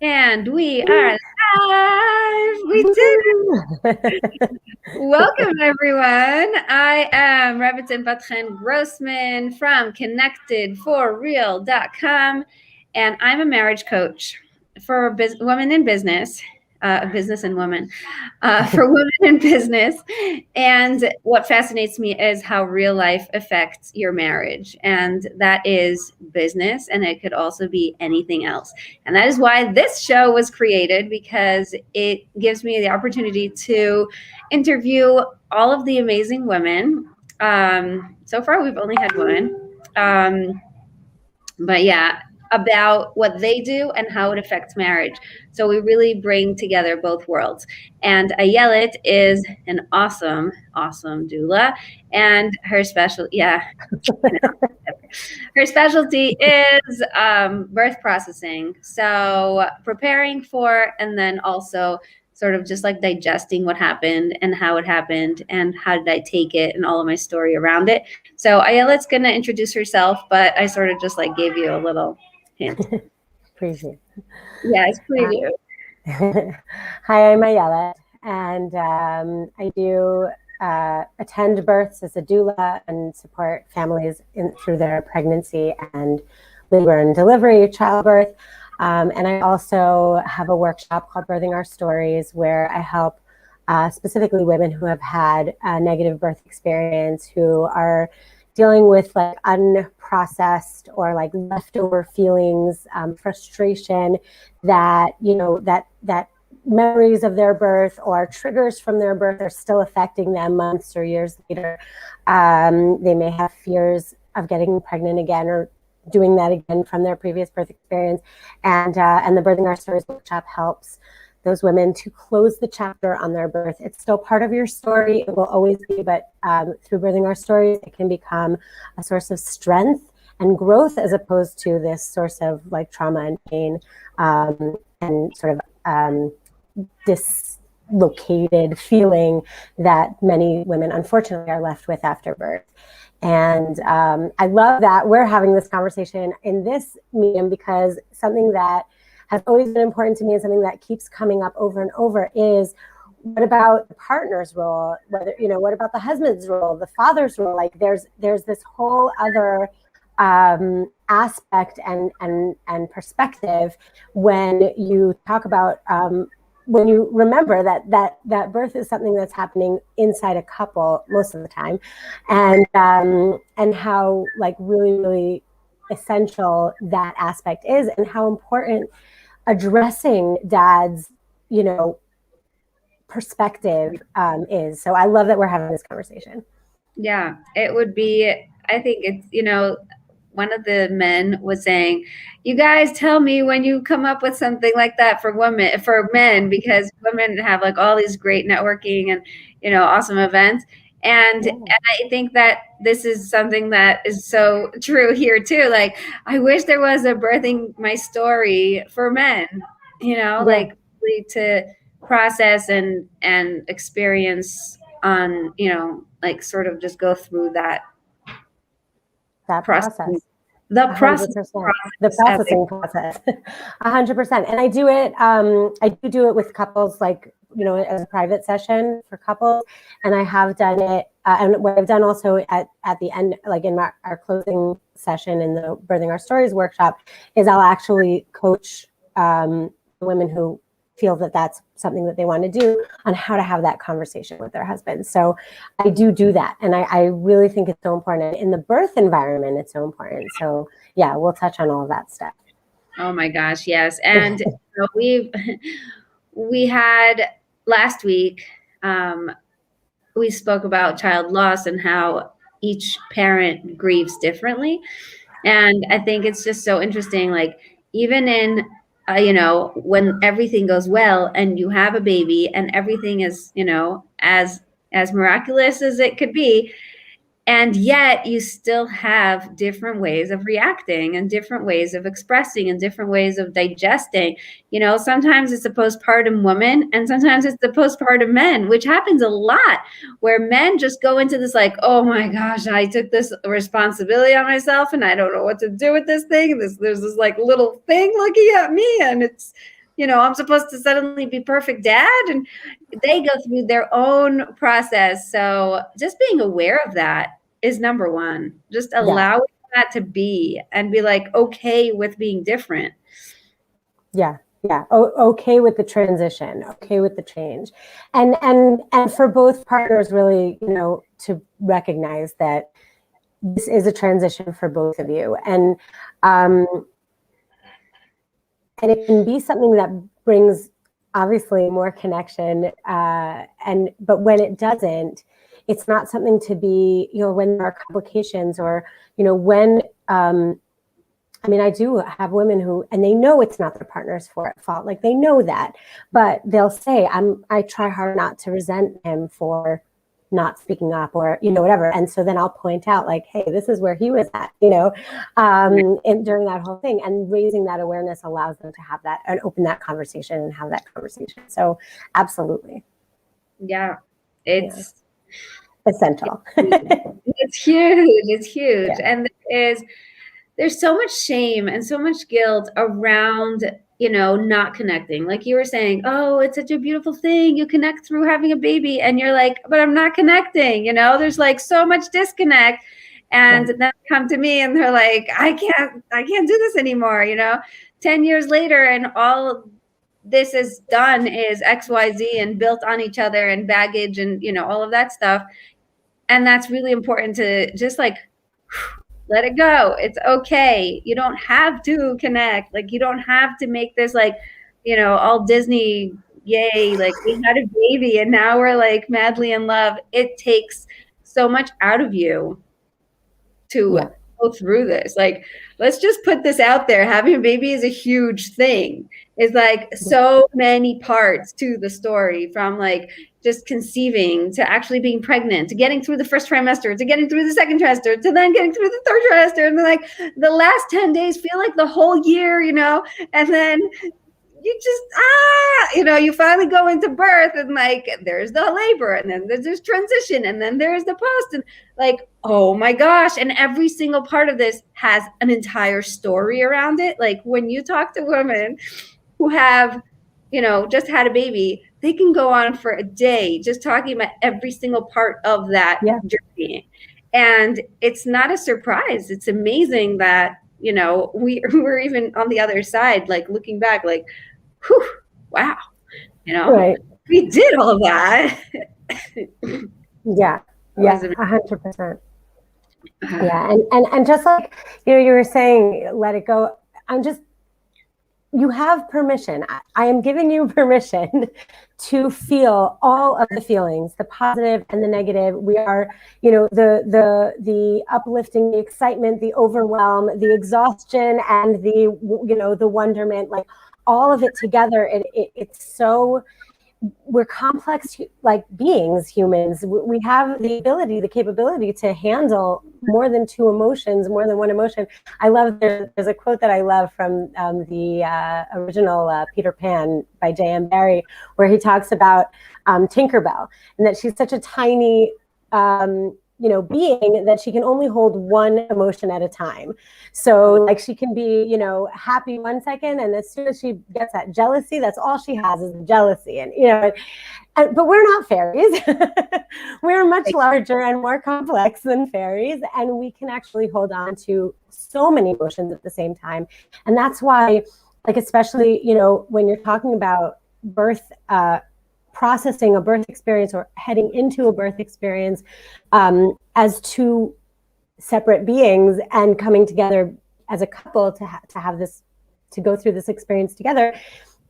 And we are live. We did it. Welcome, everyone. I am Rebbetzin Bat-Chen Grossman from ConnectedForReal.com, and I'm a marriage coach for women in business. Business and women, for women in business. And what fascinates me is how real life affects your marriage. And that is business, and it could also be anything else. And that is why this show was created, because it gives me the opportunity to interview all of the amazing women. So far, we've only had one. But yeah, about what they do and how it affects marriage. So we really bring together both worlds. And Ayelet is an awesome doula, and her specialty is birth processing. So preparing for, and then also sort of just like digesting what happened and how it happened and how did I take it and all of my story around it. So Ayelet's going to introduce herself, but I sort of just like gave you a little hint. Preview. Yeah, it's preview. Hi, I'm Ayelet, and I do attend births as a doula and support families through their pregnancy and labor and delivery, childbirth. And I also have a workshop called Birthing Our Stories, where I help specifically women who have had a negative birth experience, who are dealing with like unprocessed or like leftover feelings, frustration, that, you know, that memories of their birth or triggers from their birth are still affecting them months or years later. They may have fears of getting pregnant again or doing that again from their previous birth experience. And the Birthing Our Stories workshop helps those women to close the chapter on their birth. It's still part of your story. It will always be, but through Birthing Our Stories, it can become a source of strength and growth, as opposed to this source of like trauma and pain, and sort of dislocated feeling that many women unfortunately are left with after birth. And I love that we're having this conversation in this medium, because something that has always been important to me and something that keeps coming up over and over is, what about the partner's role? Whether, you know, what about the husband's role, the father's role? Like there's this whole other aspect and perspective when you talk about when you remember that birth is something that's happening inside a couple most of the time, and how like really essential that aspect is, and how important addressing dad's, you know, perspective is. So I love that we're having this conversation. Yeah, it would be, I think it's, you know, one of the men was saying, you guys tell me when you come up with something like that for men, because women have like all these great networking and, you know, awesome events. And I think that this is something that is so true here too. Like, I wish there was a Birthing My Story for men, you know, like really to process and experience on, you know, like sort of just go through that process. The 100%. process. The processing process. 100%. And I do it, I do it with couples, like, you know, as a private session for couples. And I have done it, and what I've done also at the end, like in our closing session in the Birthing Our Stories workshop, is I'll actually coach women who feel that that's something that they want to do on how to have that conversation with their husband. So I do that. And I really think it's so important. In the birth environment, it's so important. So yeah, we'll touch on all of that stuff. Oh my gosh, yes. And you know, we had last week, we spoke about child loss and how each parent grieves differently. And I think it's just so interesting, like even in you know, when everything goes well and you have a baby and everything is, you know, as miraculous as it could be, And yet you still have different ways of reacting and different ways of expressing and different ways of digesting. Sometimes it's the postpartum woman and sometimes it's the postpartum men, which happens a lot, where men just go into this like, oh my gosh, I took this responsibility on myself and I don't know what to do with this thing. There's this like little thing looking at me, and it's, I'm supposed to suddenly be perfect dad, and they go through their own process. So just being aware of that is number one. Just allowing that to be and be like, okay with being different. Yeah. Okay with the transition, okay with the change. And for both partners, really, to recognize that this is a transition for both of you. And it can be something that brings obviously more connection. But when it doesn't, it's not something to be, when there are complications or, when, I do have women who, and they know it's not their partner's fault. Like they know that, but they'll say, I try hard not to resent him for not speaking up or, whatever. And so then I'll point out like, hey, this is where he was at, and during that whole thing, and raising that awareness allows them to have that and open that conversation and have that conversation. So absolutely. Yeah. It's essential. It's huge. It's huge. Yeah. And there's so much shame and so much guilt around, not connecting. Like you were saying, oh, it's such a beautiful thing. You connect through having a baby. And you're like, but I'm not connecting. There's like so much disconnect. And then they come to me and they're like, I can't do this anymore. 10 years later, and all this is done is XYZ and built on each other and baggage and, all of that stuff. And that's really important to just like, let it go. It's okay. You don't have to connect. Like you don't have to make this like, all Disney, yay, like we had a baby and now we're like madly in love. It takes so much out of you to go through this. Like, let's just put this out there. Having a baby is a huge thing. It's like so many parts to the story, from like just conceiving to actually being pregnant, to getting through the first trimester, to getting through the second trimester, to then getting through the third trimester. And then like the last 10 days feel like the whole year, and then you just, you finally go into birth and like, there's the labor and then there's transition and then there's the post and like, oh my gosh. And every single part of this has an entire story around it. Like when you talk to women who have, just had a baby, they can go on for a day just talking about every single part of that journey. And it's not a surprise. It's amazing that, we're even on the other side, like looking back, like, whew, wow, we did all of that. Yeah, 100%. Yeah, and just like, you were saying, let it go. You have permission. I am giving you permission to feel all of the feelings, the positive and the negative. We are, the uplifting, the excitement, the overwhelm, the exhaustion, and the wonderment, like all of it together. It's so, we're complex like beings, humans. We have the ability, the capability to handle more than two emotions, more than one emotion. I love, there's a quote that I love from the original Peter Pan by J.M. Barrie, where he talks about Tinkerbell, and that she's such a tiny being that she can only hold one emotion at a time. So like she can be, happy 1 second, and as soon as she gets that jealousy, that's all she has is jealousy. And, but we're not fairies. We're much larger and more complex than fairies. And we can actually hold on to so many emotions at the same time. And that's why, like, especially, when you're talking about birth, processing a birth experience or heading into a birth experience as two separate beings and coming together as a couple to have this, to go through this experience together,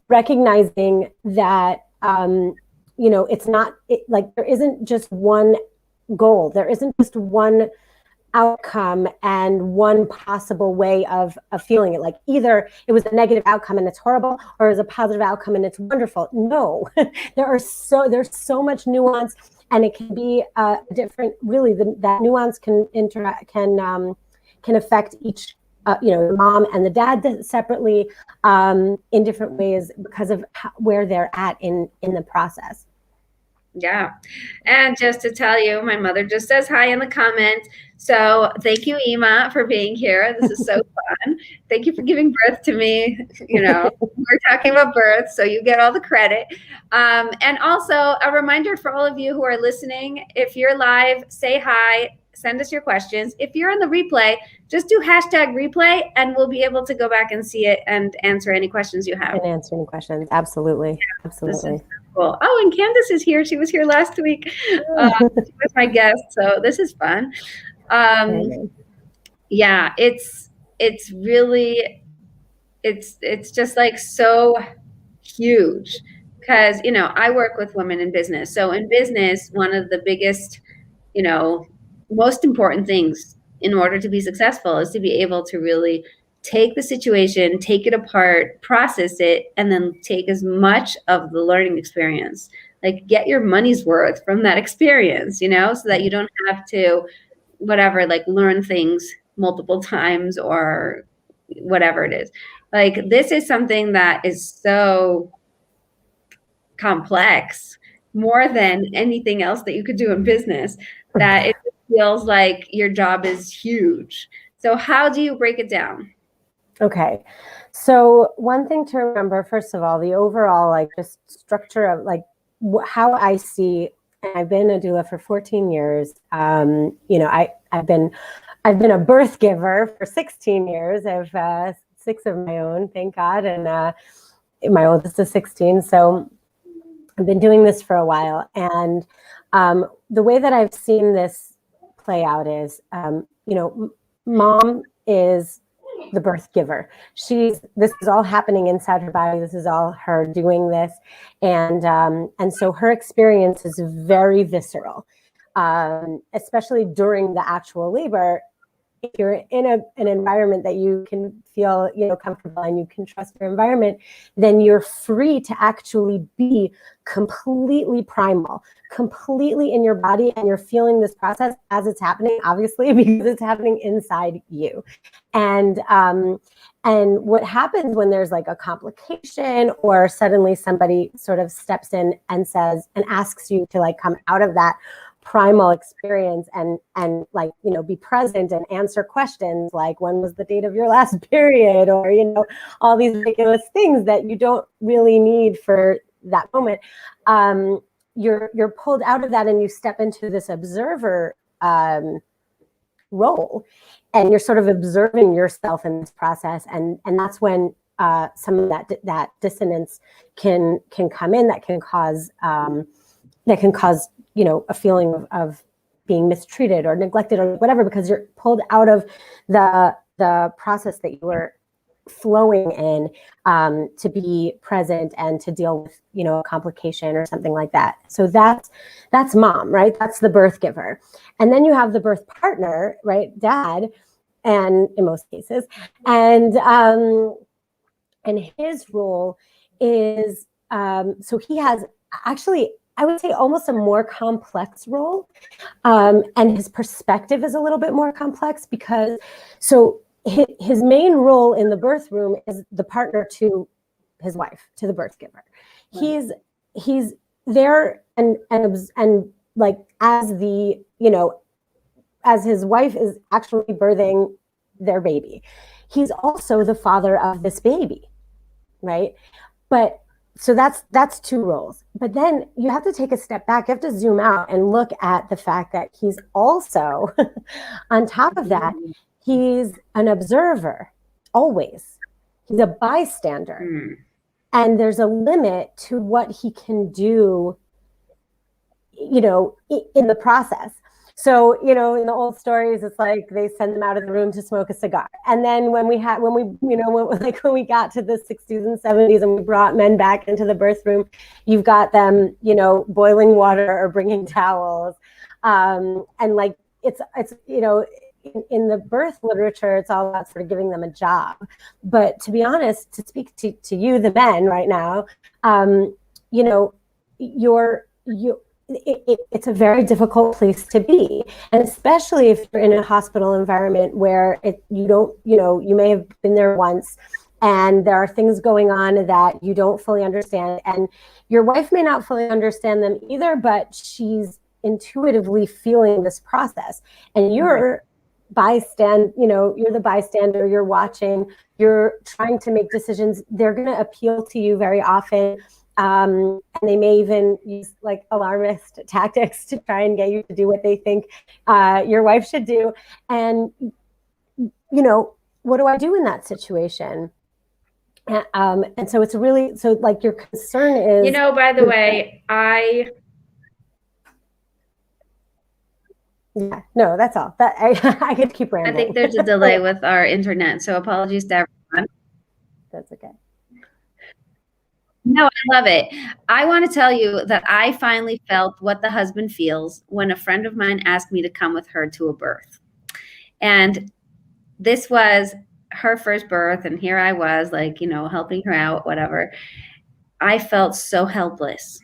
recognizing that, it's not like there isn't just one goal. There isn't just one outcome and one possible way of feeling it. Like either it was a negative outcome and it's horrible, or it was a positive outcome and it's wonderful. No, there's so much nuance, and it can be different. Really, that nuance can affect each, the mom and the dad separately in different ways because of where they're at in the process. Yeah. And just to tell you, my mother just says hi in the comments. So thank you, Ima, for being here. This is so fun. Thank you for giving birth to me. We're talking about birth, so you get all the credit. And also a reminder for all of you who are listening, if you're live, say hi, send us your questions. If you're on the replay, just do #replay and we'll be able to go back and see it and answer any questions you have. And answer any questions. Absolutely. Yeah, absolutely. Cool. Oh, and Candace is here. She was here last week. She was my guest, so this is fun. Yeah, it's really, it's just like so huge because, I work with women in business. So in business, one of the biggest, most important things in order to be successful is to be able to really take the situation, take it apart, process it, and then take as much of the learning experience, like get your money's worth from that experience, so that you don't have to, whatever, like learn things multiple times or whatever it is. Like this is something that is so complex, more than anything else that you could do in business, that it feels like your job is huge. So how do you break it down? Okay. So one thing to remember, first of all, the overall just structure of how I see, and I've been a doula for 14 years. I've been a birth giver for 16 years. I have 6 of my own, thank God, and my oldest is 16. So I've been doing this for a while, and the way that I've seen this play out is, mom is the birth giver. This is all happening inside her body. This is all her doing this. And so her experience is very visceral, especially during the actual labor. If you're in an environment that you can feel, comfortable and you can trust your environment, then you're free to actually be completely primal, completely in your body, and you're feeling this process as it's happening, obviously, because it's happening inside you. And what happens when there's like a complication, or suddenly somebody sort of steps in and says and asks you to come out of that primal experience and be present and answer questions like, when was the date of your last period, or all these ridiculous things that you don't really need for that moment, you're pulled out of that and you step into this observer role, and you're sort of observing yourself in this process, and that's when some of that dissonance can come in, that can cause a feeling of being mistreated or neglected or whatever, because you're pulled out of the process that you were flowing in to be present and to deal with a complication or something like that. So that's mom, right? That's the birth giver. And then you have the birth partner, right? Dad, and in most cases, and his role is so he has actually, I would say, almost a more complex role, and his perspective is a little bit more complex, because his main role in the birth room is the partner to his wife, to the birth giver. Right. He's there and like as as his wife is actually birthing their baby, he's also the father of this baby, right? But so that's 2 roles. But then you have to take a step back. You have to zoom out and look at the fact that he's also, on top of that, he's an observer, always. He's a bystander. Mm. And there's a limit to what he can do, in the process. So, in the old stories, it's like they send them out of the room to smoke a cigar. And then when we got to the 60s and 70s and we brought men back into the birth room, you've got them, boiling water or bringing towels. And it's in the birth literature, it's all about sort of giving them a job. But to be honest, to speak to you, the men right now, you know, it's a very difficult place to be. And especially if you're in a hospital environment where you may have been there once and there are things going on that you don't fully understand. And your wife may not fully understand them either, but she's intuitively feeling this process. And you're you're the bystander, you're watching, you're trying to make decisions. They're going to appeal to you very often. And they may even use like alarmist tactics to try and get you to do what they think your wife should do. And, what do I do in that situation? And so it's really, so like your concern is... by the way, Yeah, no, that's all. That I could keep rambling. I think there's a delay with our internet, so apologies to everyone. That's okay. No, I love it. I want to tell you that I finally felt what the husband feels when a friend of mine asked me to come with her to a birth. And this was her first birth, and here I was, like, helping her out, whatever. I felt so helpless.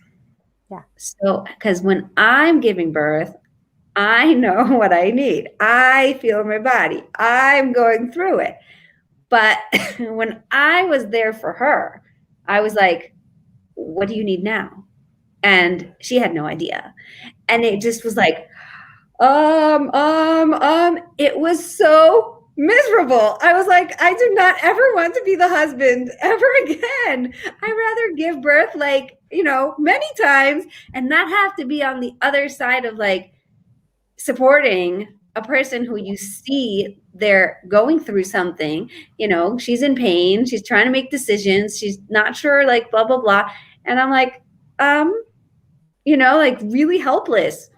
Yeah. So, because when I'm giving birth, I know what I need. I feel my body. I'm going through it. But when I was there for her, I was like, what do you need now? And she had no idea. And it just was like, it was so miserable. I was like, I do not ever want to be the husband ever again. I'd rather give birth many times and not have to be on the other side of supporting a person who you see they're going through something, she's in pain, she's trying to make decisions, she's not sure, blah, blah, blah. And I'm like, really helpless.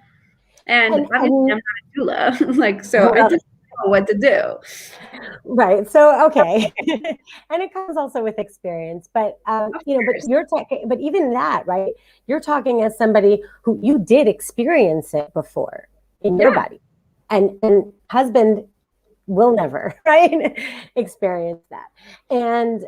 And obviously I'm not a doula, so I just know what to do. Right. So, okay. And it comes also with experience, but, but you're talking, but even that, right? You're talking as somebody who you did experience it before in your body, and husband will never, right, experience that. And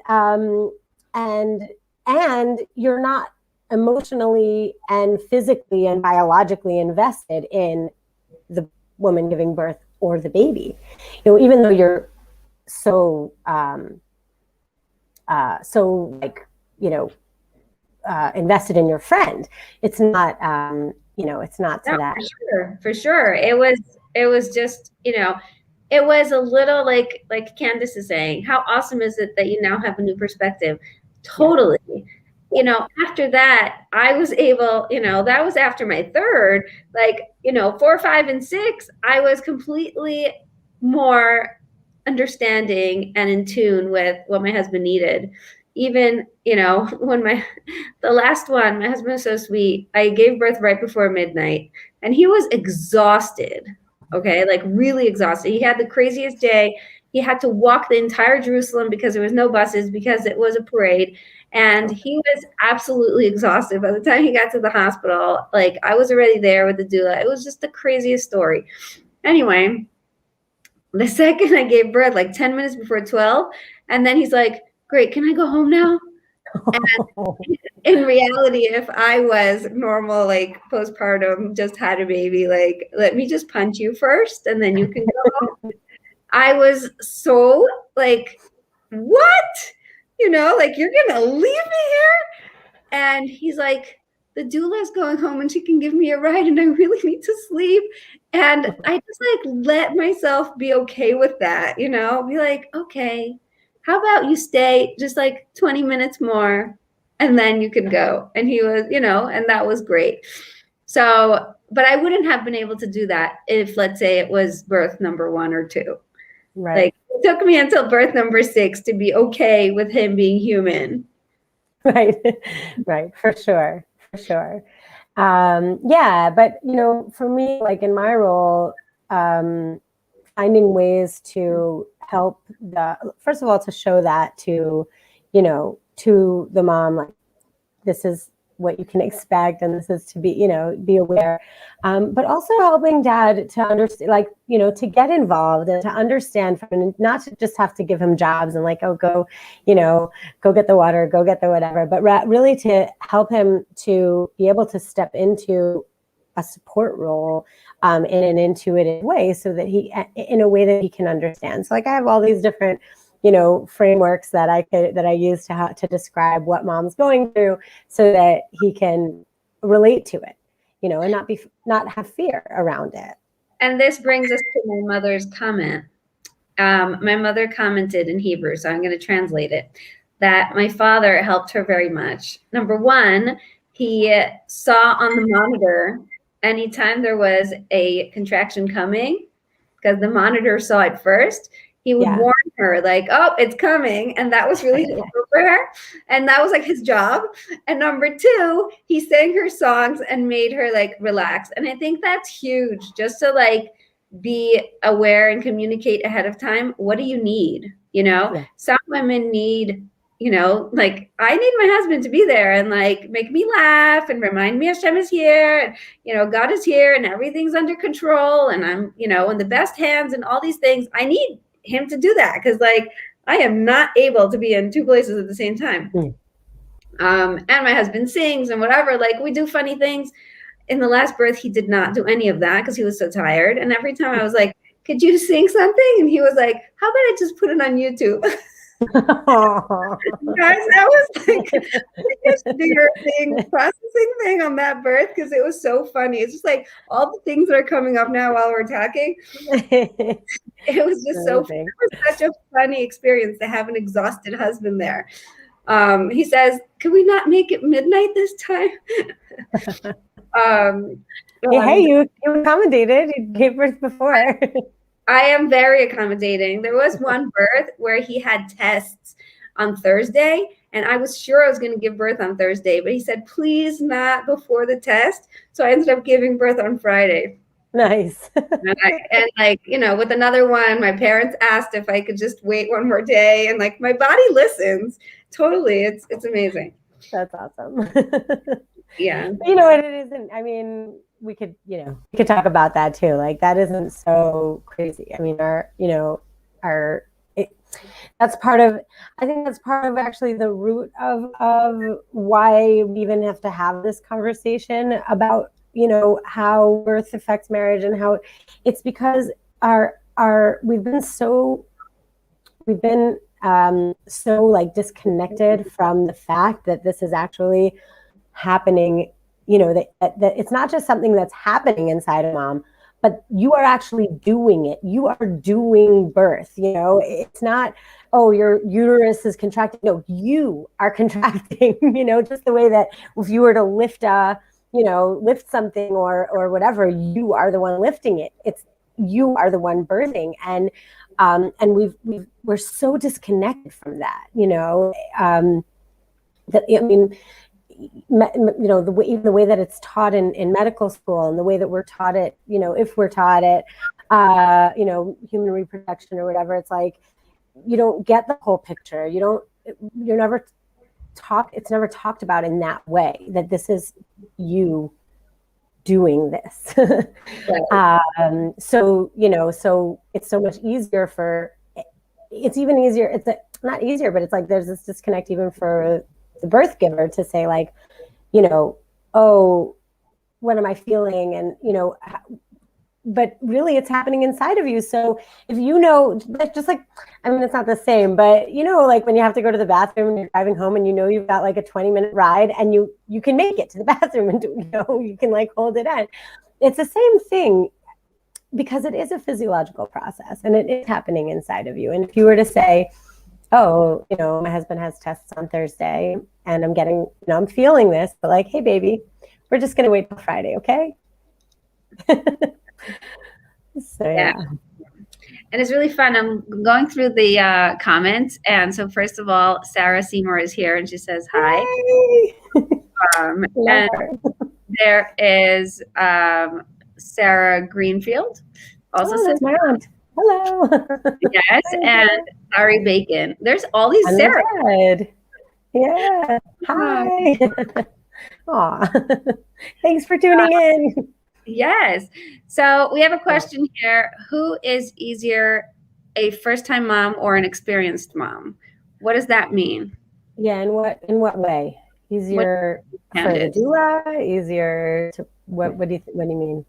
you're not emotionally and physically and biologically invested in the woman giving birth or the baby, even though you're so invested in your friend. It's not it's not to that. For sure. It was just, it was a little like Candace is saying, how awesome is it that you now have a new perspective? Totally. Yeah. After that, I was able, that was after my third, 4, 5, and 6, I was completely more understanding and in tune with what my husband needed. Even, when the last one, my husband was so sweet. I gave birth right before midnight and he was exhausted. Okay. Really exhausted. He had the craziest day. He had to walk the entire Jerusalem because there was no buses, because it was a parade. And he was absolutely exhausted by the time he got to the hospital. I was already there with the doula. It was just the craziest story. Anyway, the second I gave birth, 10 minutes before 12, and then he's like, great, can I go home now? And in reality, if I was normal, postpartum, just had a baby, let me just punch you first and then you can go home. I was so what? You're going to leave me here? And he's like, the doula is going home and she can give me a ride and I really need to sleep. And I just let myself be okay with that, be like, okay, how about you stay just 20 minutes more and then you can go. And he was, and that was great. So, but I wouldn't have been able to do that if, let's say, it was birth number 1 or 2. Right. It took me until birth number 6 to be okay with him being human. Right. Right. For sure. For sure. Yeah. But, for me, in my role, finding ways to help first of all, to show that to the mom, this is what you can expect, and this is to be, be aware, but also helping dad to understand, like, to get involved and to understand, not to just have to give him jobs and like, oh, go get the water, go get the whatever, but really to help him to be able to step into a support role in an intuitive way, so that in a way that he can understand. So like I have all these different frameworks that I use to describe what mom's going through, so that he can relate to it, and not have fear around it. And this brings us to my mother's comment. My mother commented in Hebrew, so I'm going to translate it, that my father helped her very much. Number one, he saw on the monitor anytime there was a contraction coming, because the monitor saw it first. He would warn her, like, oh, it's coming. And that was really helpful for her. And that was like his job. And number two, he sang her songs and made her like relax. And I think that's huge, just to like be aware and communicate ahead of time. What do you need? Some women need, like, I need my husband to be there and like make me laugh and remind me Hashem is here, and God is here and everything's under control and I'm, in the best hands and all these things. I need him to do that, because like I am not able to be in two places at the same time. And my husband sings and whatever, like we do funny things. In the last birth, he did not do any of that because he was so tired. And every time I was like, could you sing something? And he was like, how about I just put it on YouTube? Guys, that was like the biggest bigger thing, processing thing on that birth, because it was so funny. It's just like all the things that are coming up now while we're talking. It was just so funny. It was such a funny experience to have an exhausted husband there. He says, can we not make it midnight this time? Hey, you accommodated. You gave birth before. I am very accommodating. There was one birth where he had tests on Thursday, and I was sure I was going to give birth on Thursday, but he said, please not before the test. So I ended up giving birth on Friday. Nice. and like, with another one, my parents asked if I could just wait one more day, and like my body listens. Totally. It's amazing. That's awesome. Yeah. It isn't, I mean, we could talk about that too. Like that isn't so crazy. I mean, that's part of actually the root of why we even have to have this conversation about, how birth affects marriage, and how it's because we've been so like disconnected from the fact that this is actually happening, that it's not just something that's happening inside a mom, but you are actually doing it. You are doing birth. It's not, oh, your uterus is contracting. No, you are contracting, just the way that if you were to lift something or whatever, you are the one lifting it. You are the one birthing. And we're so disconnected from that, even the way that it's taught in medical school, and the way that we're taught it, if we're taught it, human reproduction or whatever, it's like, you don't get the whole picture. It's never talked about in that way, that this is you doing this. Right. So it's so much easier it's even easier. It's not easier, but it's like, there's this disconnect even for the birth giver to say like, oh, what am I feeling? And, but really it's happening inside of you. So if just like, I mean, it's not the same, but like when you have to go to the bathroom and you're driving home and you've got like a 20-minute ride and you can make it to the bathroom and you can like hold it in. It's the same thing, because it is a physiological process and it is happening inside of you. And if you were to say, oh, my husband has tests on Thursday and I'm getting, I'm feeling this, but like, hey baby, we're just going to wait till Friday. Okay. So, yeah. And it's really fun. I'm going through the comments. And so first of all, Sarah Seymour is here and she says, hi. And there is Sarah Greenfield also says, my aunt. Hello. Yes. And Ari Bacon. There's all these Sarah. Yeah. Hi. Aw. Thanks for tuning in. Yes. So we have a question here. Who is easier, a first-time mom or an experienced mom? What does that mean? Yeah, in what way? What Easier for the Candace? doula? Easier to what do you mean?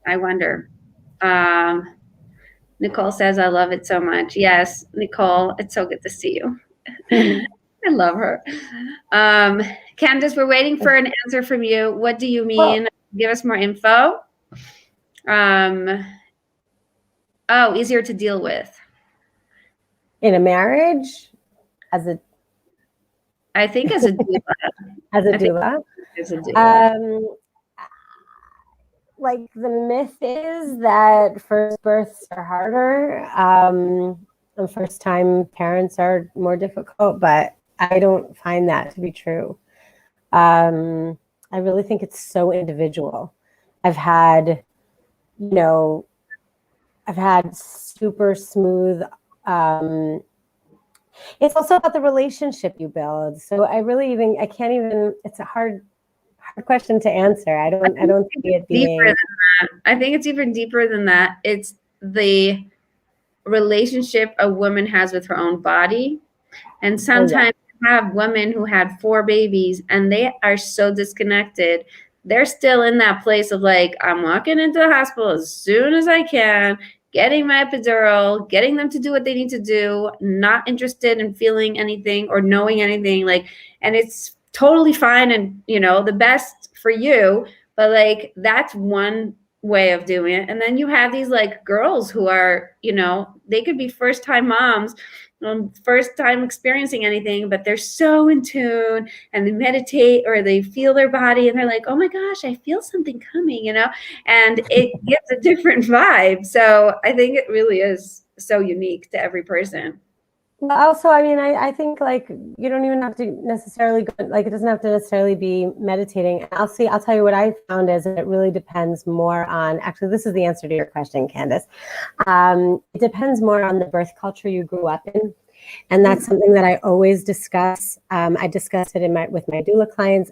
I wonder. Um, Nicole says, I love it so much. Yes, Nicole, it's so good to see you. I love her. Um, Candace, we're waiting for an answer from you. What do you Well, mean? Give us more info. Oh, easier to deal with. in a marriage, as a I think as a doula. as a I think doula, as a doula. um, like the myth is that first births are harder, and first time parents are more difficult, but I don't find that to be true. Um, I really think it's so individual. I've had, you know, I've had super smooth. It's also about the relationship you build. So I can't even. It's a hard question to answer. I don't see it Deeper than being. that. I think it's even deeper than that. It's the relationship a woman has with her own body. And Oh yeah, sometimes you have women who had 4 babies and they are so disconnected. They're still in that place of like, I'm walking into the hospital as soon as I can, getting my epidural, getting them to do what they need to do, not interested in feeling anything or knowing anything. Like, and it's totally fine and, the best for you. But like, that's one way of doing it. And then you have these like girls who are, they could be first time moms, first time experiencing anything, but they're so in tune and they meditate or they feel their body and they're like, oh my gosh, I feel something coming, and it gives a different vibe. So I think it really is so unique to every person. well, also, I mean, I think like you don't even have to necessarily go, like it doesn't have to necessarily be meditating. I'll tell you what I found is it really depends more on, actually, this is the answer to your question, Candace. It depends more on the birth culture you grew up in. And that's something that I always discuss. I discuss it with my doula clients,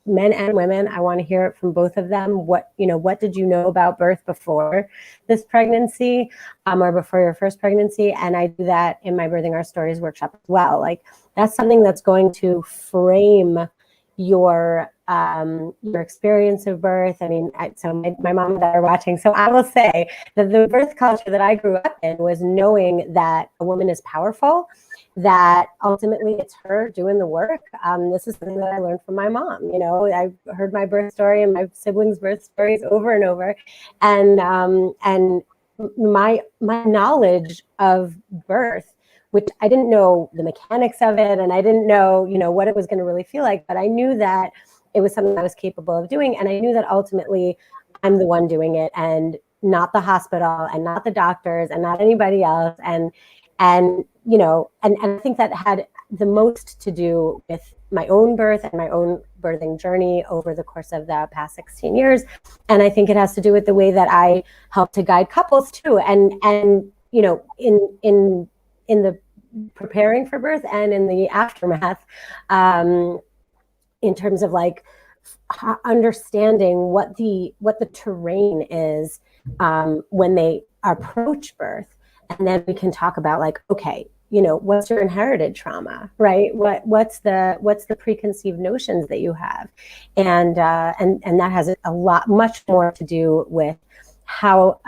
men and women. I want to hear it from both of them. What did you know about birth before this pregnancy, or before your first pregnancy? And I do that in my Birthing Our Stories workshop as well. Like that's something that's going to frame your experience of birth. I mean, so my mom and dad are watching. So I will say that the birth culture that I grew up in was knowing that a woman is powerful, that ultimately it's her doing the work. This is something that I learned from my mom. I heard my birth story and my siblings' birth stories over and over, and my knowledge of birth, which I didn't know the mechanics of it, and I didn't know, what it was going to really feel like, but I knew that it was something I was capable of doing, and I knew that ultimately I'm the one doing it, and not the hospital, and not the doctors, and not anybody else, and I think that had the most to do with my own birth and my own birthing journey over the course of the past 16 years. And I think it has to do with the way that I help to guide couples too. And in the preparing for birth and in the aftermath, in terms of like understanding what the terrain is when they approach birth. And then we can talk about like, okay, what's your inherited trauma, right? What's the preconceived notions that you have, and that has much more to do with how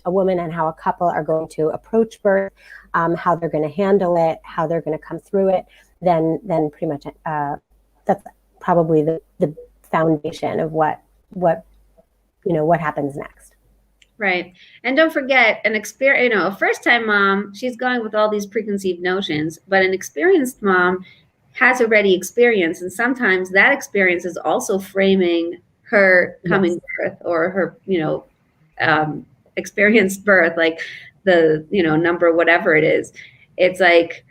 a woman and how a couple are going to approach birth, how they're going to handle it, how they're going to come through it. Then pretty much that's probably the foundation of what happens next. Right. And don't forget a first time mom, she's going with all these preconceived notions, but an experienced mom has already experienced. And sometimes that experience is also framing her coming birth or her, experienced birth, like the, number, whatever it is. It's like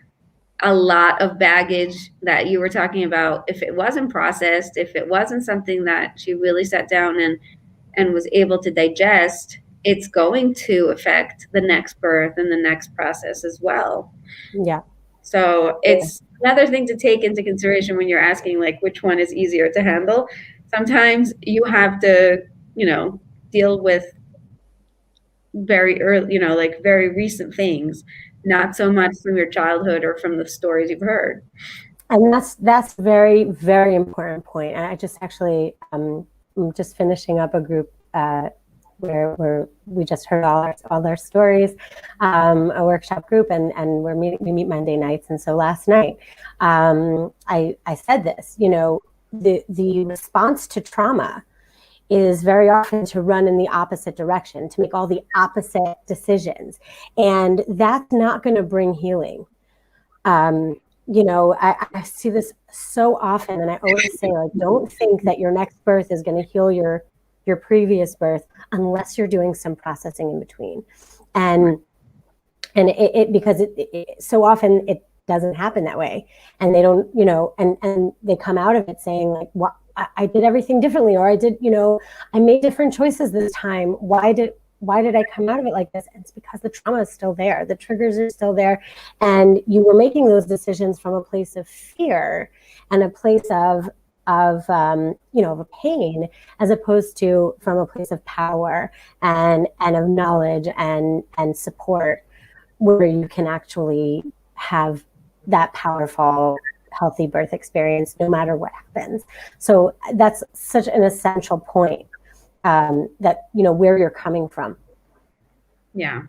a lot of baggage that you were talking about. If it wasn't processed, if it wasn't something that she really sat down and was able to digest, it's going to affect the next birth and the next process as well. Yeah. So it's another thing to take into consideration when you're asking like which one is easier to handle. Sometimes you have to, deal with very early, like very recent things, not so much from your childhood or from the stories you've heard. And that's very, very important point. And I just actually, I'm just finishing up a group where we just heard all their stories, a workshop group, and we meet Monday nights. And so last night, I said this, the response to trauma is very often to run in the opposite direction, to make all the opposite decisions. And that's not going to bring healing. I see this so often, and I always say, like, don't think that your next birth is going to heal your previous birth unless you're doing some processing in between. And because it so often it doesn't happen that way, and they don't, and they come out of it saying like, what, I did everything differently, or I made different choices this time. Why did I come out of it like this? And it's because the trauma is still there. The triggers are still there. And you were making those decisions from a place of fear and a place of a pain, as opposed to from a place of power and of knowledge and support, where you can actually have that powerful, healthy birth experience no matter what happens. So that's such an essential point. That where you're coming from. Yeah.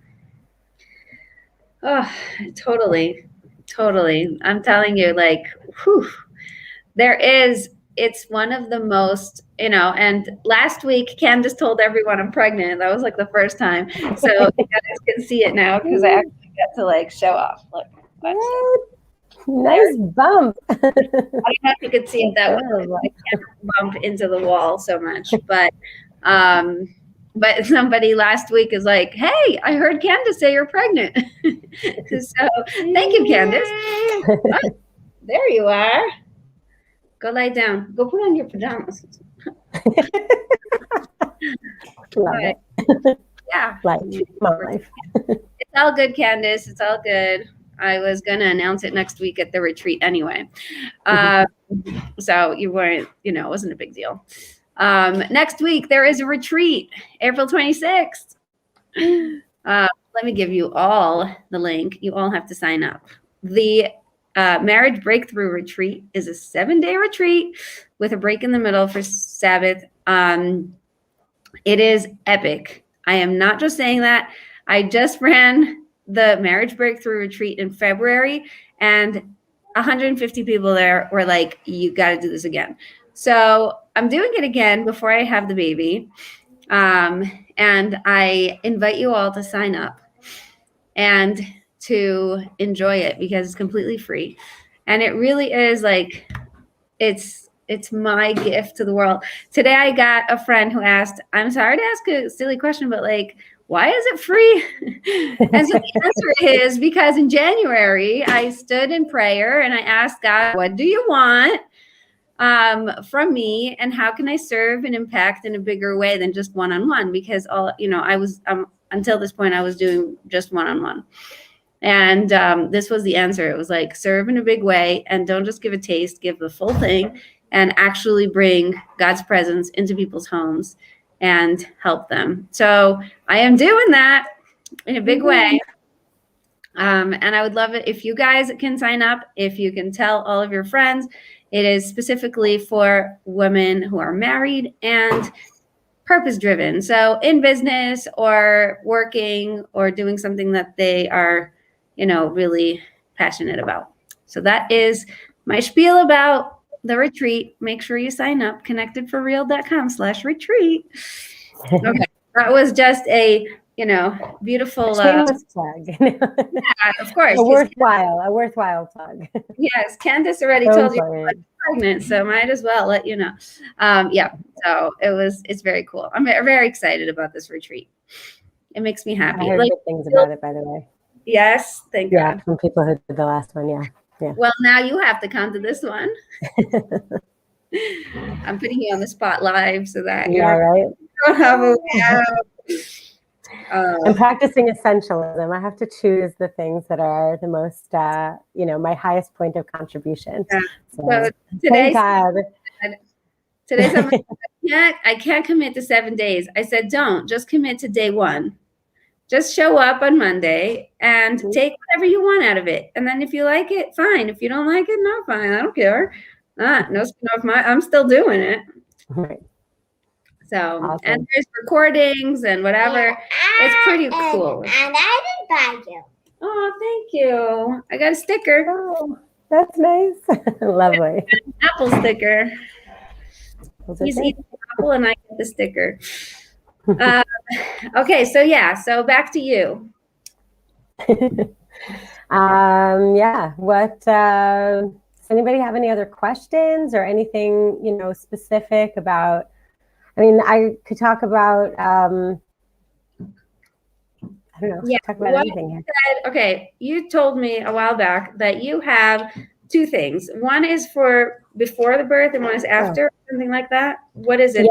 Oh, totally. I'm telling you, like, whew, it's one of the most, and last week Candace told everyone I'm pregnant. That was like the first time. So you guys can see it now because I actually get to like show off. Look. Nice bump. I don't know if you could see it that way. I can't bump into the wall so much, but somebody last week is like, hey, I heard Candace say you're pregnant. So thank you, Candace. Oh, there you are. Go lie down. Go put on your pajamas. Love it. Yeah. Life. It's all good, Candace. It's all good. I was going to announce it next week at the retreat anyway. So you weren't, it wasn't a big deal. Next week, there is a retreat, April 26th. Let me give you all the link. You all have to sign up. The Marriage Breakthrough Retreat is a 7-day retreat with a break in the middle for Sabbath. It is epic. I am not just saying that. I just ran the Marriage Breakthrough Retreat in February, and 150 people there were like, you got to do this again. So I'm doing it again before I have the baby. And I invite you all to sign up and to enjoy it because it's completely free. And it really is like, it's my gift to the world. Today I got a friend who asked, I'm sorry to ask a silly question, but like, why is it free? And so the answer is because in January, I stood in prayer and I asked God, what do you want from me? And how can I serve and impact in a bigger way than just one-on-one? Because I was, until this point, I was doing just one-on-one. And this was the answer. It was like, serve in a big way and don't just give a taste, give the full thing and actually bring God's presence into people's homes and help them. So I am doing that in a big way. And I would love it if you guys can sign up, if you can tell all of your friends. It is specifically for women who are married and purpose-driven. So in business or working or doing something that they are, really passionate about. So that is my spiel about the retreat. Make sure you sign up, ConnectedForReal.com/retreat. Okay. That was just a, beautiful shameless plug. Yeah, of course. A worthwhile plug. Yes, Candace already told you I was pregnant, so might as well let you know. Yeah, so it's very cool. I'm very excited about this retreat. It makes me happy. I heard good things about it, by the way. Yes, thank God. Yeah, from people who did the last one, yeah. Well, now you have to come to this one. I'm putting you on the spot live so that you right. don't have a way out. I'm practicing essentialism. I have to choose the things that are the most, my highest point of contribution. Yeah. So thank God. Today's I can't commit to 7 days. I said, don't, just commit to day 1. Just show up on Monday and take whatever you want out of it. And then if you like it, fine. If you don't like it, no, fine. I don't care. No skin off I'm still doing it. Right. So, awesome. And there's recordings and whatever. Yeah, it's pretty cool. And I did buy you. Oh, thank you. I got a sticker. Oh, that's nice. Lovely. Apple sticker. He's eating the apple and I get the sticker. Okay, so back to you. What does anybody have any other questions or anything, specific about, I could talk about, I don't know, talk about anything here. Okay, you told me a while back that you have 2 things. One is for before the birth and one is after, something like that. What is it?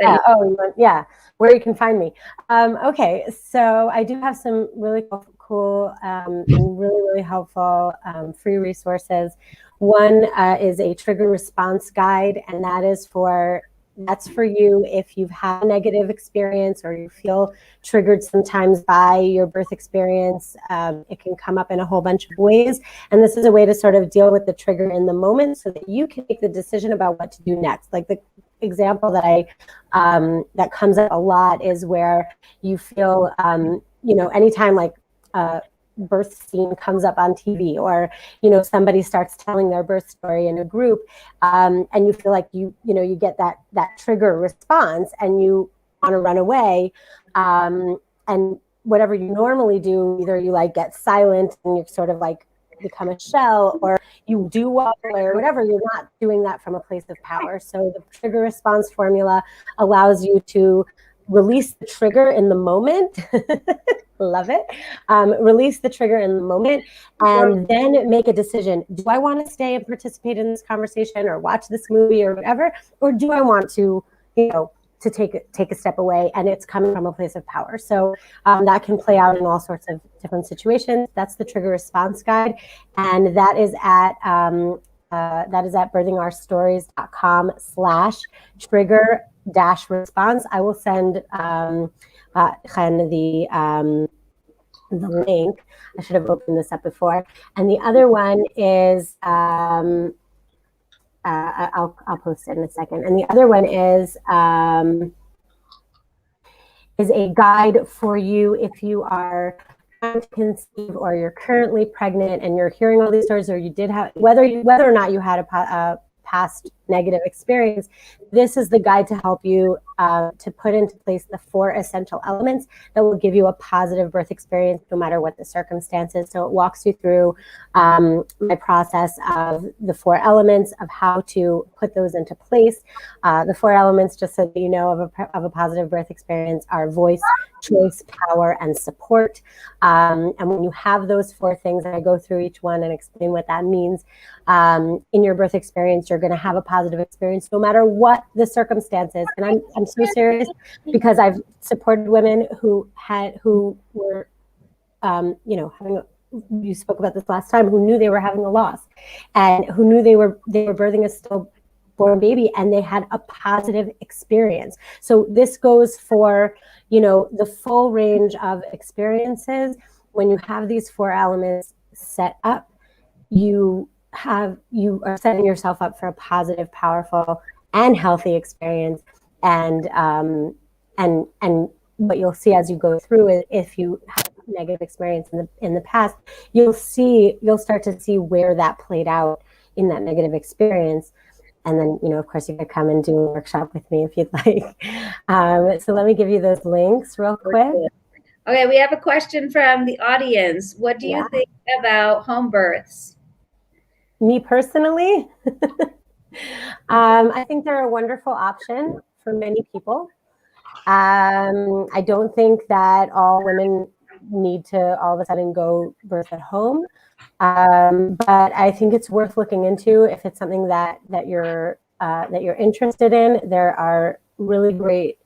Yeah, where you can find me. Okay, so I do have some really cool and really, really helpful free resources. One is a trigger response guide, and that's for you if you've had a negative experience or you feel triggered sometimes by your birth experience. It can come up in a whole bunch of ways. And this is a way to sort of deal with the trigger in the moment so that you can make the decision about what to do next. Like the example that that comes up a lot is where you feel, anytime like birth scene comes up on TV, or somebody starts telling their birth story in a group, and you feel like you get that trigger response and you want to run away, and whatever you normally do, either you like get silent and you sort of like become a shell, or you do walk away or whatever. You're not doing that from a place of power. So the trigger response formula allows you to release the trigger in the moment. Love it. Release the trigger in the moment and then make a decision. Do I want to stay and participate in this conversation or watch this movie or whatever? Or do I want to, to take a step away, and it's coming from a place of power. So that can play out in all sorts of different situations. That's the trigger response guide. And that is at birthingoursstories.com/trigger-response. I will send the link. I should have opened this up before. And the other one is, I'll post it in a second. And the other one is a guide for you if you are trying to conceive or you're currently pregnant and you're hearing all these stories, or you did have, whether or not you had a past negative experience. This is the guide to help you to put into place the 4 essential elements that will give you a positive birth experience no matter what the circumstances. So it walks you through my process of the 4 elements of how to put those into place. The 4 elements, just so that you know, of a positive birth experience are voice, choice, power, and support. And when you have those 4 things, and I go through each one and explain what that means, in your birth experience, you're going to have a positive experience no matter what the circumstances. And I'm so serious, because I've supported women who were you spoke about this last time, who knew they were having a loss and who knew they were birthing a stillborn baby, and they had a positive experience. So this goes for the full range of experiences. When you have these 4 elements set up, you are setting yourself up for a positive, powerful, and healthy experience. And what you'll see as you go through it, if you have a negative experience in the past, you'll start to see where that played out in that negative experience. And then, of course, you could come and do a workshop with me if you'd like. So let me give you those links real quick. Okay, we have a question from the audience. What do you think about home births? Me personally, I think they're a wonderful option for many people. I don't think that all women need to all of a sudden go birth at home, but I think it's worth looking into if it's something that you're interested in. There are really great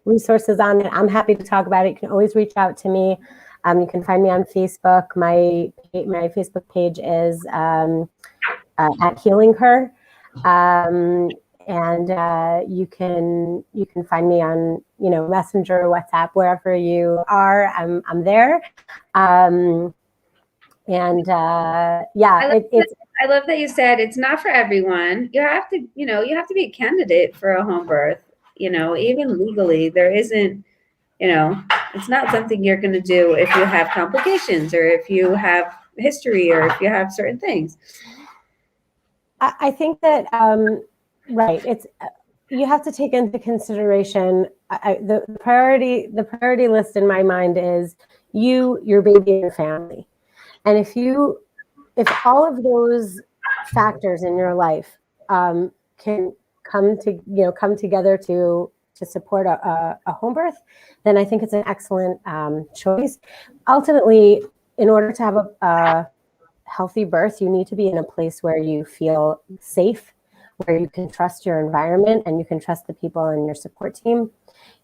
resources on it. I'm happy to talk about it. You can always reach out to me. You can find me on Facebook. My Facebook page is at Healing Her. And you can find me on Messenger, WhatsApp, wherever you are. I'm there. I love that you said it's not for everyone. You have to be a candidate for a home birth. Even legally, there isn't. It's not something you're going to do if you have complications or if you have history or if you have certain things. I think that right. It's you have to take into consideration the priority list in my mind is you, your baby, and your family. And if all of those factors in your life can come together to support a home birth, then I think it's an excellent choice. Ultimately, in order to have a healthy birth, you need to be in a place where you feel safe, where you can trust your environment and you can trust the people in your support team.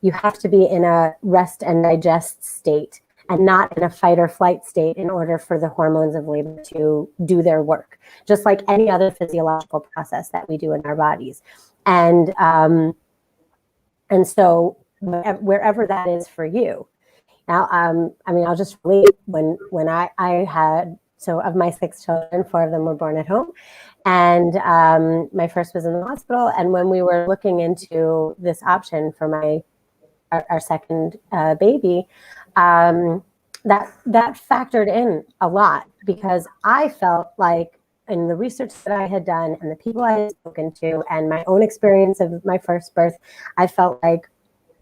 You have to be in a rest and digest state and not in a fight or flight state in order for the hormones of labor to do their work, just like any other physiological process that we do in our bodies. And so wherever that is for you. Now, I'll just relate when I had, so of my 6 children, 4 of them were born at home. And my first was in the hospital. And when we were looking into this option for our second baby, that factored in a lot, because I felt like in the research that I had done and the people I had spoken to and my own experience of my first birth, I felt like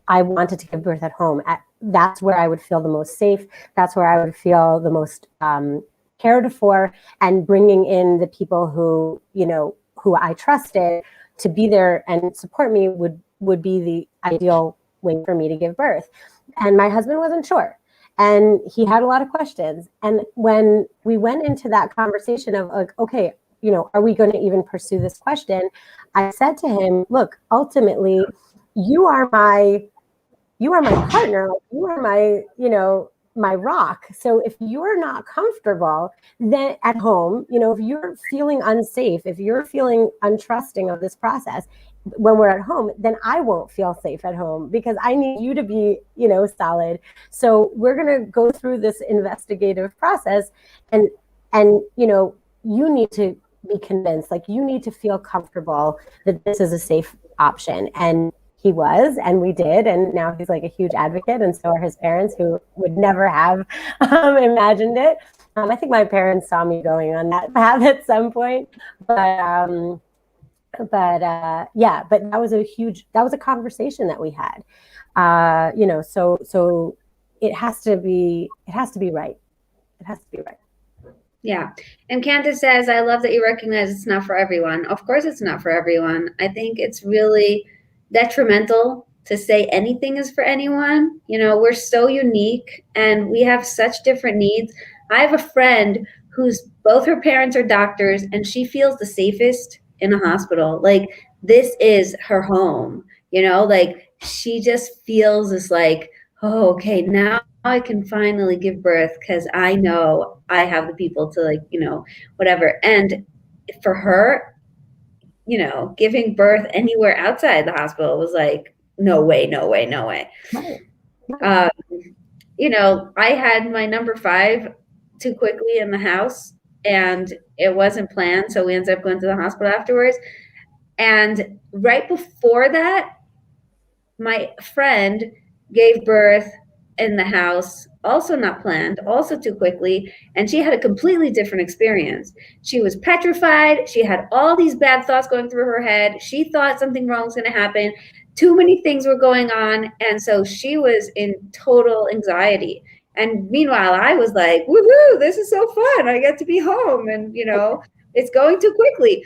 I wanted to give birth at home. That's where I would feel the most safe. That's where I would feel the most cared for, and bringing in the people who I trusted to be there and support me would be the ideal way for me to give birth. And my husband wasn't sure. And he had a lot of questions. And when we went into that conversation of like, okay, are we going to even pursue this question? I said to him, look, ultimately, you are my partner. You are my rock. So if you're not comfortable then at home, if you're feeling unsafe, if you're feeling untrusting of this process when we're at home, then I won't feel safe at home, because I need you to be, solid. So we're going to go through this investigative process, and you need to be convinced, like you need to feel comfortable that this is a safe option. And he was, and we did, and now he's like a huge advocate, and so are his parents, who would never have imagined it. I think my parents saw me going on that path at some point, but that was a conversation that we had. So it has to be right. It has to be right. Yeah. And Candace says, I love that you recognize it's not for everyone. Of course it's not for everyone. I think it's really detrimental to say anything is for anyone. We're so unique and we have such different needs. I have a friend whose both her parents are doctors, and she feels the safest in a hospital. Like, this is her home, like she just feels this like, oh, okay, now I can finally give birth because I know I have the people to whatever. And for her, giving birth anywhere outside the hospital was like, no way. Right. I had my number 5 too quickly in the house, and it wasn't planned. So we ended up going to the hospital afterwards. And right before that, my friend gave birth in the house, also not planned, also too quickly, and she had a completely different experience. She was petrified. She had all these bad thoughts going through her head. She thought something wrong was going to happen. Too many things were going on, and so she was in total anxiety. And meanwhile, I was like, woohoo, this is so fun. I get to be home, and it's going too quickly.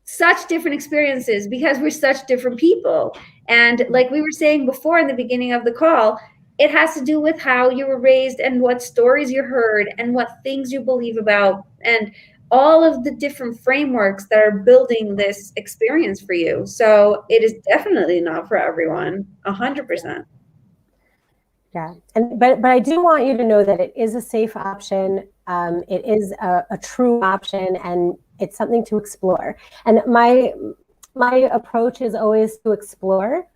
Such different experiences because we're such different people. And like we were saying before in the beginning of the call, it has to do with how you were raised and what stories you heard and what things you believe about and all of the different frameworks that are building this experience for you. So it is definitely not for everyone, 100%. Yeah, but I do want you to know that it is a safe option. It is a true option, and it's something to explore. And my approach is always to explore.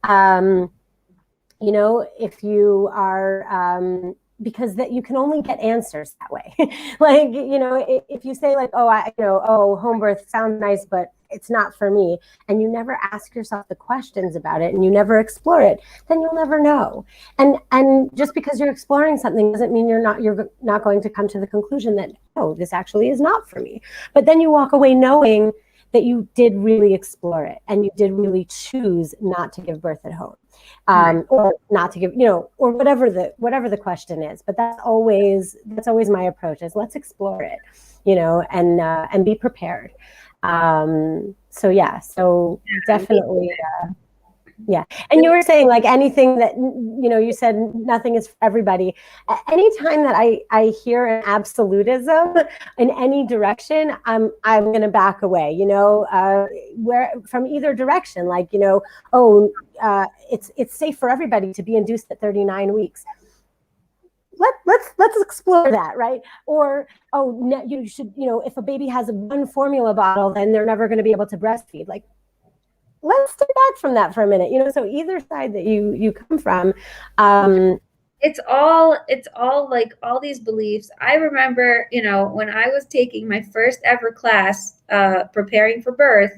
You know, if you are, because that you can only get answers that way. Like, you know, if you say like, oh, home birth sounds nice, but it's not for me, and you never ask yourself the questions about it and you never explore it, then you'll never know. And just because you're exploring something doesn't mean you're not going to come to the conclusion that, oh, this actually is not for me. But then you walk away knowing that you did really explore it and you did really choose not to give birth at home. Or not to give, you know, or whatever the question is. But that's always my approach, is let's explore it, you know, and be prepared. So yeah, so definitely, yeah. And you were saying like anything that, you know, you said nothing is for everybody. Anytime that I hear an absolutism in any direction, I'm going to back away, you know, where from either direction, like, you know, it's safe for everybody to be induced at 39 weeks. Let's explore that, right? Or, you should, you know, if a baby has one formula bottle, then they're never going to be able to breastfeed. Like, let's step back from that for a minute, you know. So either side that you come from, it's all like all these beliefs. I remember, you know, when I was taking my first ever class, preparing for birth,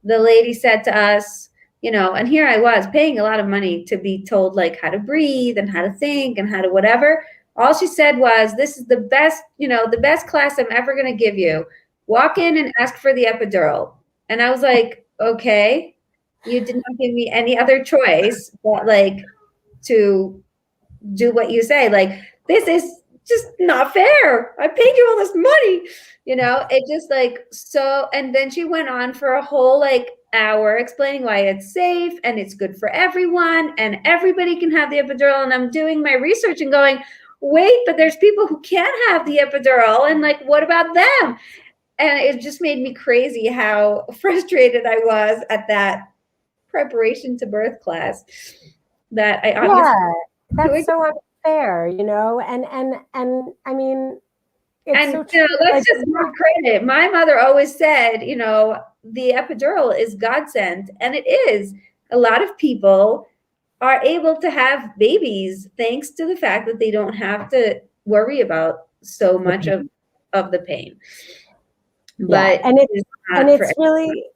the lady said to us, you know, and here I was paying a lot of money to be told like how to breathe and how to think and how to whatever. All she said was, this is the best, you know, the best class I'm ever going to give you. Walk in and ask for the epidural. And I was like, okay, you did not give me any other choice but like to do what you say. Like, this is just not fair. I paid you all this money, you know. It just like, so, and then she went on for a whole like hour explaining why it's safe and it's good for everyone and everybody can have the epidural. And I'm doing my research and going, wait, but there's people who can't have the epidural, and like, what about them? And it just made me crazy how frustrated I was at that preparation to birth class, that I obviously that's so unfair, you know. And I mean, and so you know, let's just give credit. My mother always said, you know, the epidural is God sent, and it is. A lot of people are able to have babies thanks to the fact that they don't have to worry about so much of the pain. But and it's really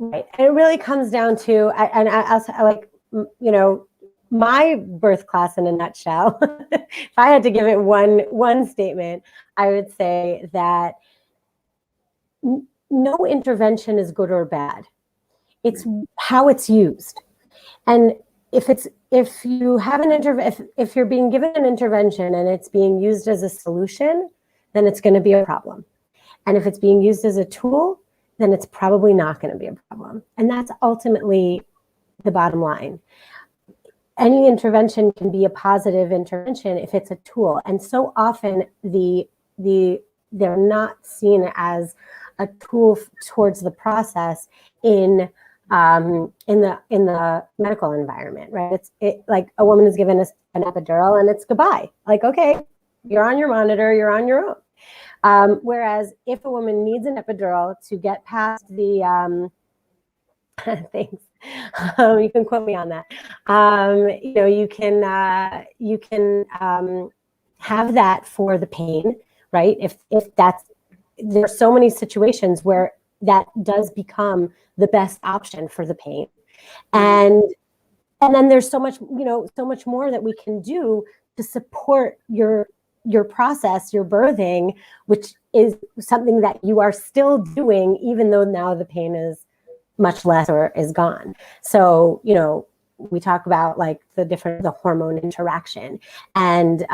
right. And it really comes down to, I like, you know, my birth class in a nutshell. If I had to give it one statement, I would say that no intervention is good or bad. It's how it's used. And if you have if you're being given an intervention and it's being used as a solution, then it's going to be a problem. And if it's being used as a tool, then it's probably not going to be a problem. And that's ultimately the bottom line. Any intervention can be a positive intervention if it's a tool. And so often they're not seen as a tool towards the process in the medical environment, right? It's like a woman is given an epidural and it's goodbye. Like, okay, you're on your monitor, you're on your own. Whereas if a woman needs an epidural to get past the thanks. You can quote me on that. You know, you can have that for the pain, right? If there's so many situations where that does become the best option for the pain, and then there's so much more that we can do to support your process, your birthing, which is something that you are still doing, even though now the pain is much less or is gone. So, you know, we talk about like the hormone interaction, and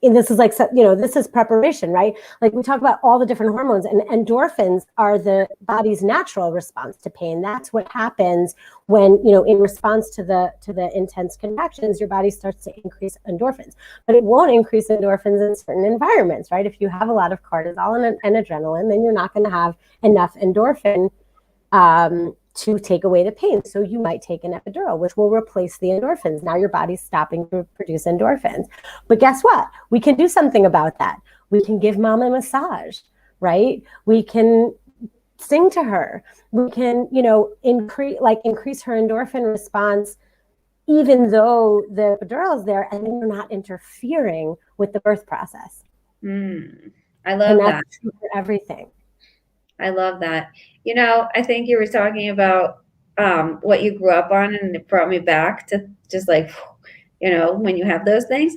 and this is like, this is preparation, right? Like we talk about all the different hormones, and endorphins are the body's natural response to pain. That's what happens when, in response to the intense contractions, your body starts to increase endorphins. But it won't increase endorphins in certain environments, right? If you have a lot of cortisol and adrenaline, then you're not going to have enough endorphin to take away the pain. So you might take an epidural, which will replace the endorphins. Now your body's stopping to produce endorphins. But guess what? We can do something about that. We can give mom a massage, right? We can sing to her. We can, increase her endorphin response, even though the epidural is there, and then you're not interfering with the birth process. I love that. For everything. I love that. I think you were talking about what you grew up on, and it brought me back to just like, when you have those things.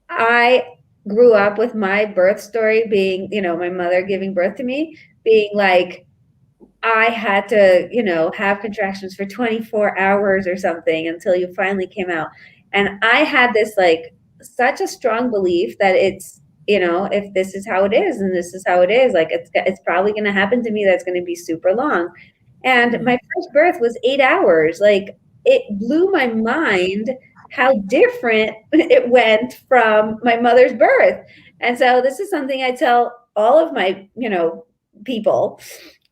I grew up with my birth story being, my mother giving birth to me, being like, I had to, have contractions for 24 hours or something until you finally came out. And I had this like such a strong belief that it's, if this is how it is and this is how it is, like it's probably going to happen to me, that's going to be super long. And my first birth was 8 hours. Like it blew my mind how different it went from my mother's birth. And so this is something I tell all of my, people,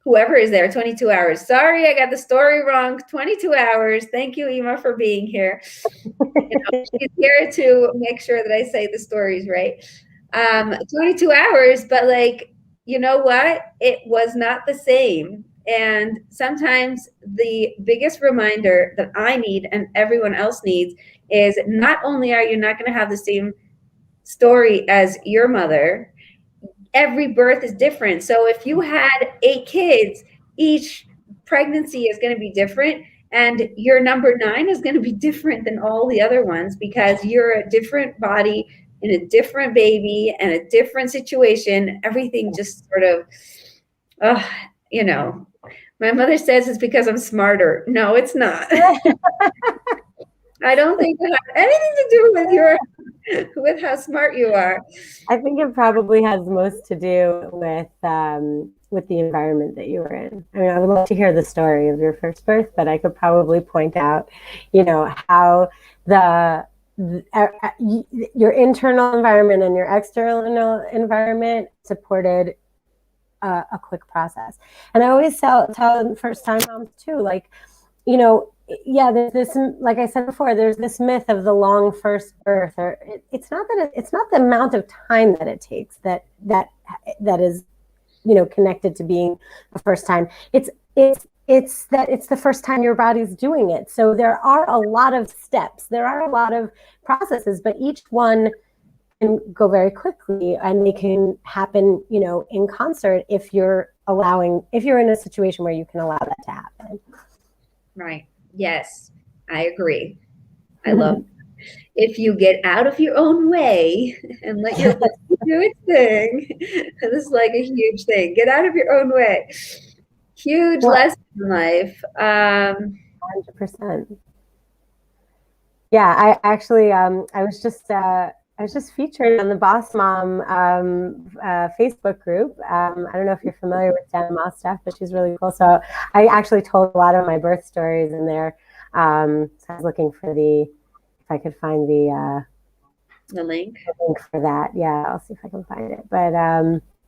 whoever is there, 22 hours. Sorry, I got the story wrong. 22 hours. Thank you, Ima, for being here. She's here to make sure that I say the stories right. 22 hours, but like, you know what? It was not the same. And sometimes the biggest reminder that I need and everyone else needs is not only are you not going to have the same story as your mother, every birth is different. So if you had 8 kids, each pregnancy is going to be different. And your number 9 is going to be different than all the other ones because you're a different body and a different baby and a different situation. Everything just sort of, my mother says it's because I'm smarter. No, it's not. I don't think it has anything to do with how smart you are. I think it probably has most to do with the environment that you were in. I mean, I would love to hear the story of your first birth, but I could probably point out, how your internal environment and your external environment supported a quick process. And I always tell first-time moms too, like, there's this, like I said before, there's this myth of the long first birth, or it's not the amount of time that it takes that is, connected to being the first time. It's that it's the first time your body's doing it. So there are a lot of steps, there are a lot of processes, but each one can go very quickly, and they can happen, in concert if you're in a situation where you can allow that to happen. Right. Yes, I agree. I love it. If you get out of your own way and let your body do its thing, this is like a huge thing. Get out of your own way. Huge lesson in life. 100%. Yeah, I actually, I was just featured on the Boss Mom Facebook group. I don't know if you're familiar with Dana Moss stuff, but she's really cool. So I actually told a lot of my birth stories in there. So I was looking for if I could find the link for that. Yeah, I'll see if I can find it. But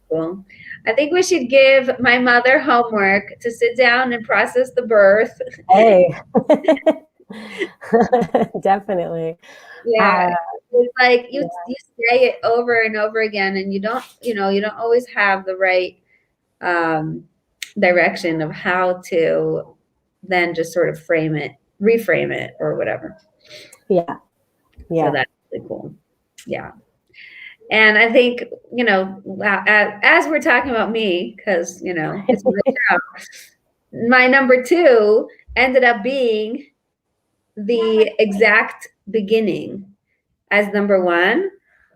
cool. I think we should give my mother homework to sit down and process the birth. Hey, definitely. Yeah, it's like you say it over and over again, and you don't always have the right direction of how to then just sort of reframe it, or whatever. Yeah. So that's really cool. Yeah. And I think, as we're talking about me, because, it's my show, my number 2 ended up being the exact beginning as number 1,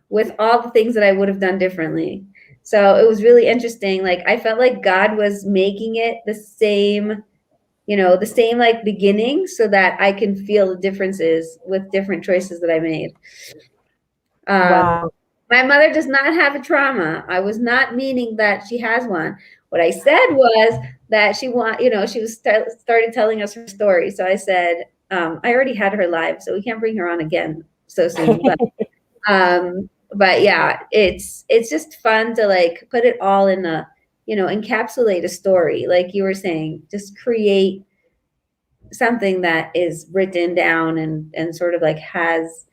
with all the things that I would have done differently. So it was really interesting. Like, I felt like God was making it the same like beginning, so that I can feel the differences with different choices that I made. Wow. My mother does not have a trauma. I was not meaning that she has one. What I said was that she started telling us her story. So I said, I already had her live, so we can't bring her on again so soon. But yeah, it's just fun to like put it all in a, encapsulate a story. Like you were saying, just create something that is written down and sort of like has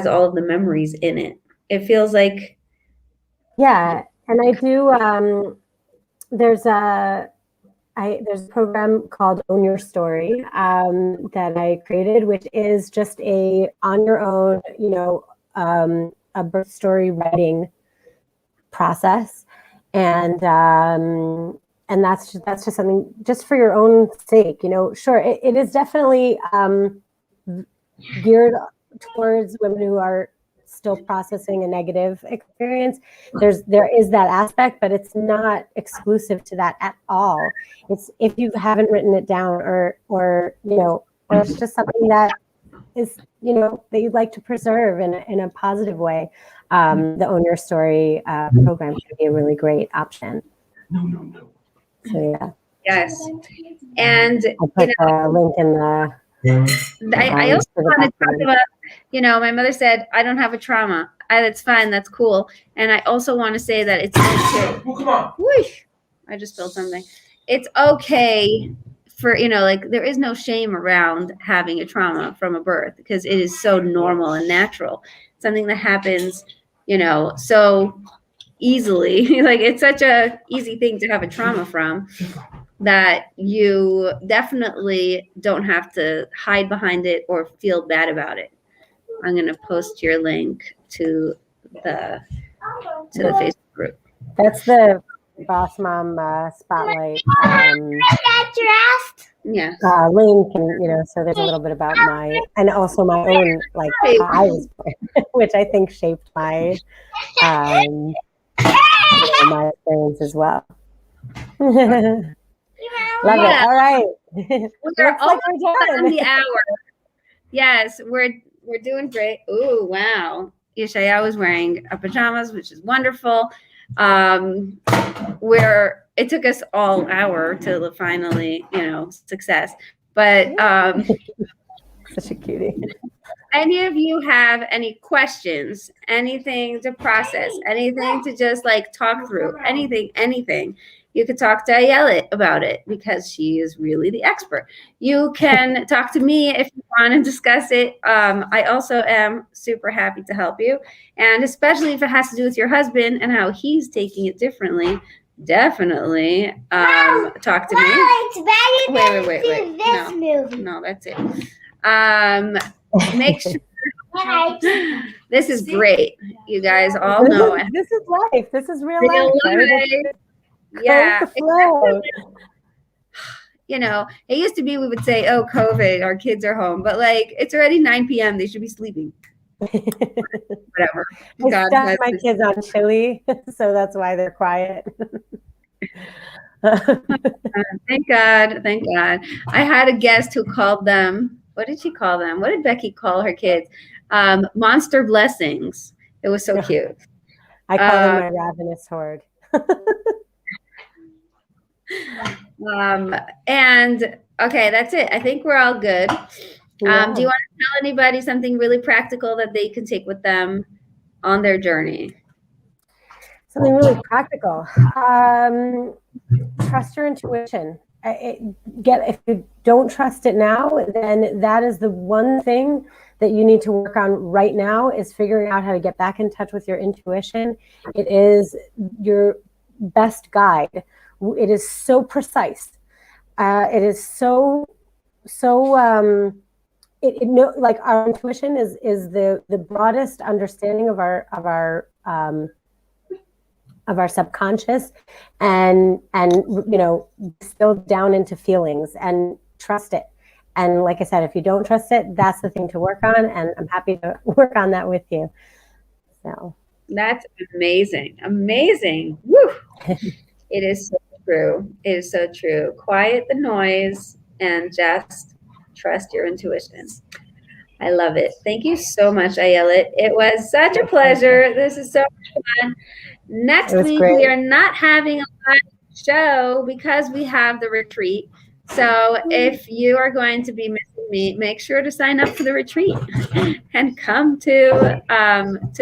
all of the memories in it. It feels like, Yeah, and I do. There's a program called Own Your Story that I created, which is just a on your own, a birth story writing process, and that's just something just for your own sake. Sure, it is definitely geared towards women who are still processing a negative experience. There is that aspect, but it's not exclusive to that at all. It's if you haven't written it down or it's just something that is, that you'd like to preserve in a positive way. The Own Your Story program could be a really great option. So yeah. yes. And I'll put a link in the I also want to talk about, my mother said, I don't have a trauma. That's fine. That's cool. And I also want to say that it's okay. Oh, come on. Whoosh, I just spilled something. It's okay for, like there is no shame around having a trauma from a birth because it is so normal and natural. Something that happens, so easily. Like it's such a easy thing to have a trauma from that you definitely don't have to hide behind it or feel bad about it. I'm going to post your link to the Facebook group. That's the Boss Mom Spotlight Yeah. link, and so there's a little bit about and also my own like how I was born, which I think shaped my my experience as well. Love it. All right. We're almost on the hour. Yes, we're doing great. Ooh, wow. Yeshaya was wearing pajamas, which is wonderful. It took us all hour to finally, success. But such a cutie. Any of you have any questions, anything to process, anything to just like talk through, anything, you could talk to Ayelet about it because she is really the expert. You can talk to me if you want to discuss it. I also am super happy to help you. And especially if it has to do with your husband and how he's taking it differently, definitely talk to me. Wait. No, that's it. Make sure. This is great. You guys all know it. This is life. This is real life. Right? Yeah. It used to be we would say, oh, COVID, our kids are home. But like, it's already 9 p.m. They should be sleeping. Whatever. I stuck my kids on chili, so that's why they're quiet. Thank God. I had a guest who called them. What did she call them? What did Becky call her kids? Monster blessings. It was so cute. I call them my ravenous horde. And okay, that's it. I think we're all good. Yeah. Do you want to tell anybody something really practical that they can take with them on their journey? Something really practical. Trust your intuition. If you don't trust it now, then that is the one thing that you need to work on right now is figuring out how to get back in touch with your intuition. It is your best guide. It is so precise. It is like our intuition is the broadest understanding of our subconscious, and still down into feelings, and trust it. And like I said, if you don't trust it, that's the thing to work on, and I'm happy to work on that with you. So that's amazing. Woo. It is so true. It is so true. Quiet the noise and just trust your intuition. I love it. Thank you so much, Ayelet. It was such a pleasure. This is so much fun. Next week, great. we are not having a live show because we have the retreat. So if you are going to be missing me, make sure to sign up for the retreat and come to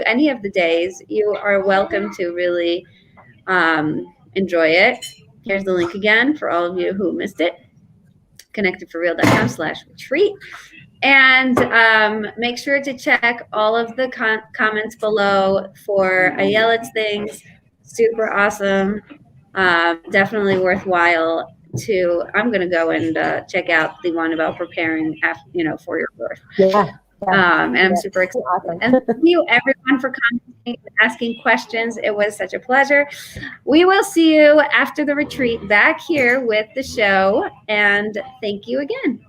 any of the days. You are welcome to really enjoy it. Here's the link again for all of you who missed it. ConnectedForReal.com/retreat. And make sure to check all of the comments below for Ayelet's things. Super awesome. Definitely worthwhile to. I'm going to go and check out the one about preparing after, for your birth. Yeah. And I'm super excited. Awesome. And thank you everyone for commenting and asking questions. It was such a pleasure. We will see you after the retreat back here with the show. And thank you again.